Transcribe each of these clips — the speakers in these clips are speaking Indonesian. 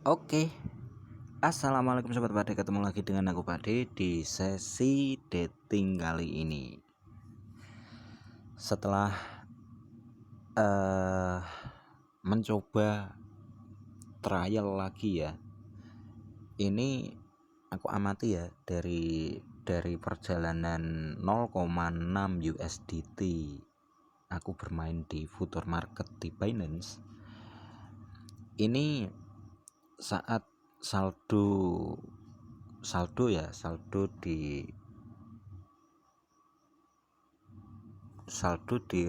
Oke, assalamualaikum sobat Pade, ketemu lagi dengan aku Pade di sesi dating kali ini. Setelah mencoba trial lagi ya, ini aku amati ya dari perjalanan 0,6 USDT aku bermain di future market di Binance. Ini saat saldo di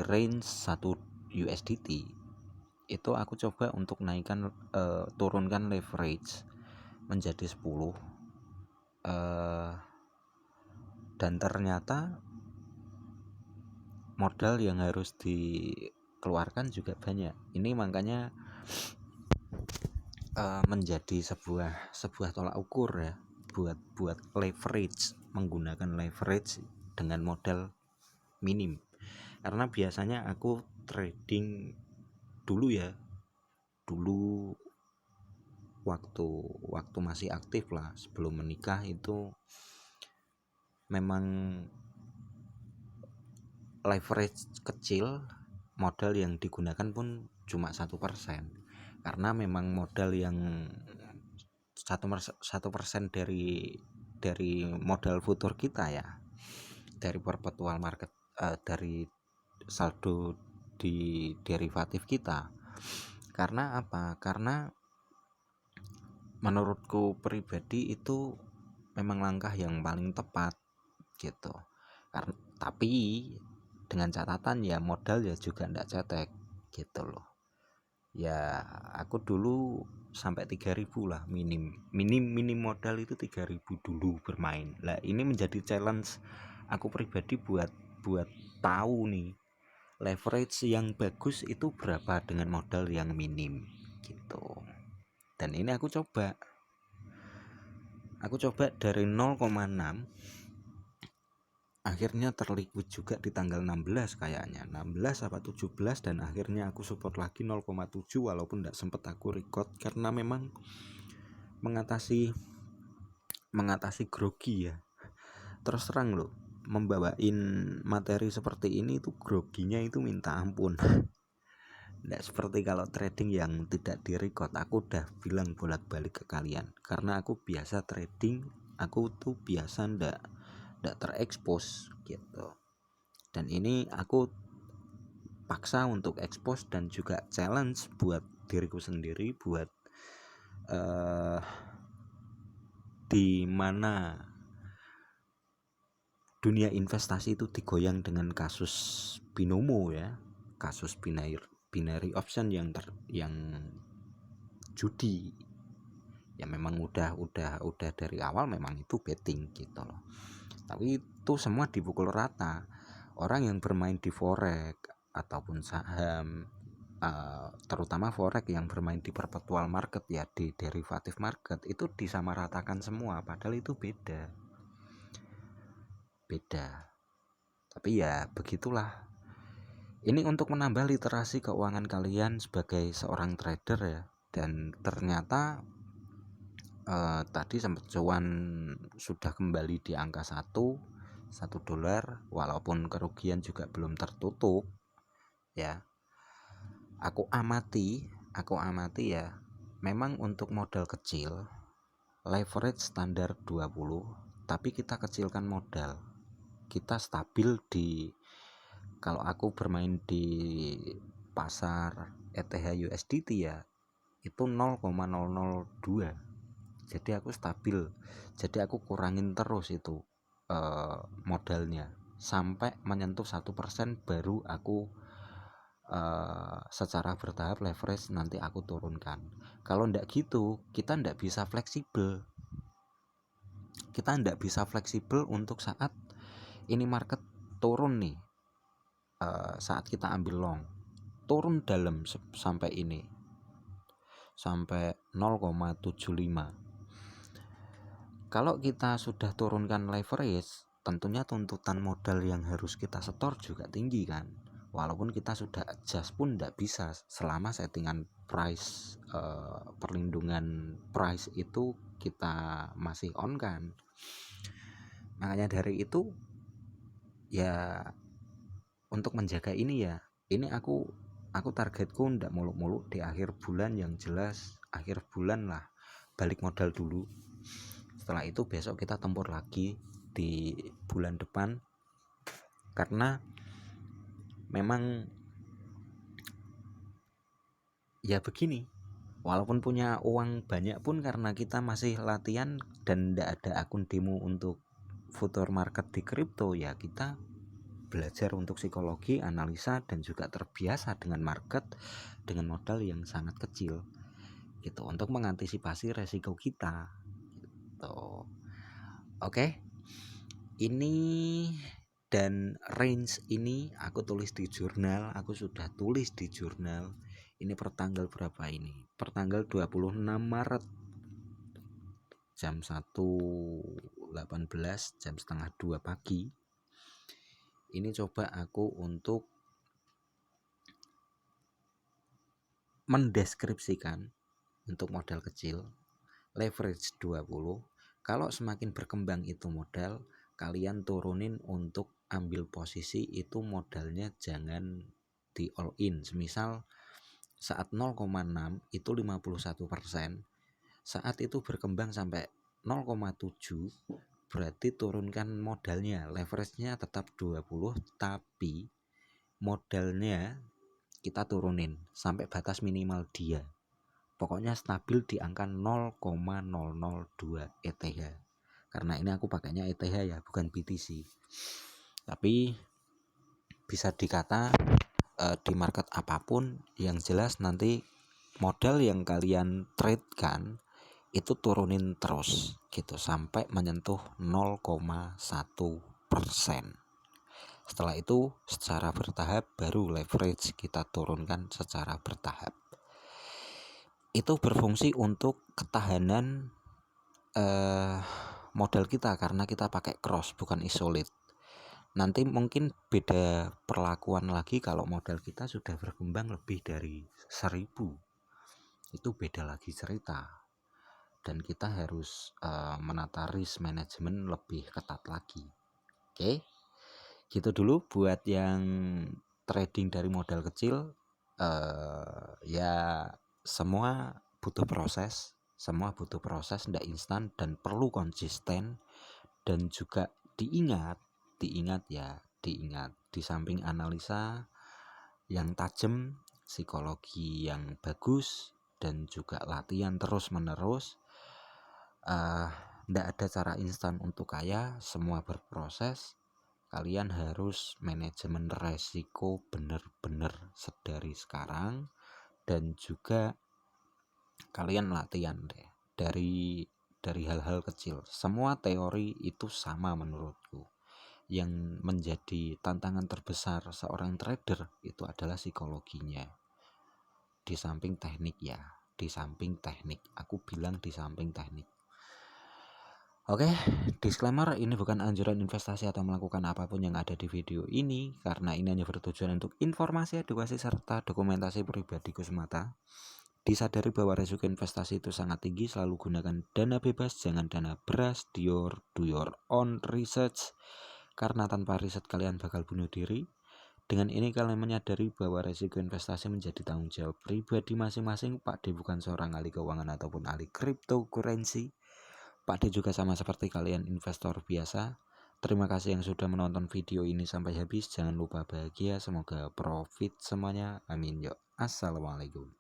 range 1 USDT itu aku coba untuk turunkan leverage menjadi 10, dan ternyata modal yang harus dikeluarkan juga banyak. Ini makanya menjadi sebuah tolak ukur ya buat leverage, menggunakan leverage dengan modal minim. Karena biasanya aku trading dulu waktu masih aktif lah, sebelum menikah itu memang leverage kecil, modal yang digunakan pun cuma 1%, karena memang modal yang 1% dari modal futur kita ya, dari perpetual market, dari saldo di derivatif kita. Karena apa? Karena menurutku pribadi itu memang langkah yang paling tepat gitu. Tapi dengan catatan ya modal ya juga ndak cetek gitu loh. Ya aku dulu sampai 3.000 lah, minim modal itu 3.000 dulu bermain. Lah ini menjadi challenge aku pribadi buat tahu nih leverage yang bagus itu berapa dengan modal yang minim gitu. Dan ini aku coba dari 0,6, akhirnya terliquid juga di tanggal 16 kayaknya, 16 apa 17, dan akhirnya aku support lagi 0,7 walaupun tidak sempat aku record karena memang mengatasi grogi ya. Terus terang loh, membawain materi seperti ini itu groginya itu minta ampun. Nggak seperti kalau trading yang tidak direcord. Aku udah bilang bolak-balik ke kalian, karena aku biasa trading, aku tuh biasa ndak terekspos gitu. Dan ini aku paksa untuk expose dan juga challenge buat diriku sendiri, buat di mana dunia investasi itu digoyang dengan kasus binomo ya, kasus binary option yang judi ya. Memang udah dari awal memang itu betting gitu loh. Tapi itu semua dipukul rata. Orang yang bermain di forex ataupun saham, terutama forex yang bermain di perpetual market ya, di derivatif market, itu disamaratakan semua, padahal itu beda. Tapi ya begitulah. Ini untuk menambah literasi keuangan kalian sebagai seorang trader ya. Dan ternyata tadi sempat cuan sudah kembali di angka 1 dolar, walaupun kerugian juga belum tertutup ya. Aku amati ya, memang untuk modal kecil leverage standar 20, tapi kita kecilkan modal, kita stabil kalau aku bermain di pasar ETH USDT ya, itu 0,002. Jadi aku stabil, jadi aku kurangin terus itu modalnya sampai menyentuh 1%, baru aku secara bertahap leverage nanti aku turunkan. Kalau ndak gitu, kita ndak bisa fleksibel. Untuk saat ini market turun nih, saat kita ambil long, turun dalam sampai 0,75. Kalau kita sudah turunkan leverage, tentunya tuntutan modal yang harus kita setor juga tinggi kan. walaupun kita sudah adjust pun tidak bisa selama settingan price perlindungan price itu kita masih on kan. Makanya dari itu ya, untuk menjaga ini ya, ini aku targetku ndak muluk-muluk di akhir bulan, yang jelas akhir bulan lah balik modal dulu. Setelah itu besok kita tempur lagi di bulan depan, karena memang ya begini, walaupun punya uang banyak pun karena kita masih latihan dan ndak ada akun demo untuk future market di kripto, ya kita belajar untuk psikologi, analisa, dan juga terbiasa dengan market dengan modal yang sangat kecil gitu, untuk mengantisipasi resiko kita gitu. Oke, ini dan range ini aku tulis di jurnal, aku sudah tulis di jurnal. Ini pertanggal berapa ini? Pertanggal 26 Maret jam 1.18, jam setengah 2 pagi. Ini coba aku untuk mendeskripsikan untuk modal kecil, leverage 20. Kalau semakin berkembang itu modal, kalian turunin untuk ambil posisi itu modalnya jangan di all in. Semisal saat 0,6 itu 51%, saat itu berkembang sampai 0,7 berarti turunkan modalnya, leverage-nya tetap 20 tapi modalnya kita turunin sampai batas minimal dia. Pokoknya stabil di angka 0,002 ETH. Karena ini aku pakainya ETH ya, bukan BTC. Tapi bisa dikata di market apapun, yang jelas nanti modal yang kalian trade kan itu turunin terus gitu sampai menyentuh 0,1%. Setelah itu secara bertahap baru leverage kita turunkan secara bertahap. Itu berfungsi untuk ketahanan modal kita karena kita pakai cross bukan isolate. Nanti mungkin beda perlakuan lagi kalau modal kita sudah berkembang lebih dari 1000. Itu beda lagi cerita. Dan kita harus menata risk management lebih ketat lagi. Oke. Gitu dulu buat yang trading dari modal kecil. Ya semua butuh proses, ndak instan dan perlu konsisten. Dan juga diingat di samping analisa yang tajam, psikologi yang bagus, dan juga latihan terus menerus, ndak ada cara instan untuk kaya, semua berproses. Kalian harus manajemen resiko benar-benar sedari sekarang, dan juga kalian latihan deh dari hal-hal kecil. Semua teori itu sama menurutku. Yang menjadi tantangan terbesar seorang trader itu adalah psikologinya. Di samping teknik ya, aku bilang di samping teknik. Oke, disclaimer, ini bukan anjuran investasi atau melakukan apapun yang ada di video ini, karena ini hanya bertujuan untuk informasi, edukasi, serta dokumentasi pribadiku semata. Disadari bahwa resiko investasi itu sangat tinggi, selalu gunakan dana bebas, jangan dana beras, do your own research, karena tanpa riset kalian bakal bunuh diri. Dengan ini kalian menyadari bahwa resiko investasi menjadi tanggung jawab pribadi masing-masing. Pak D bukan seorang ahli keuangan ataupun ahli cryptocurrency. Pak D juga sama seperti kalian, investor biasa. Terima kasih yang sudah menonton video ini sampai habis. Jangan lupa bahagia, semoga profit semuanya. Amin. Yuk, assalamualaikum.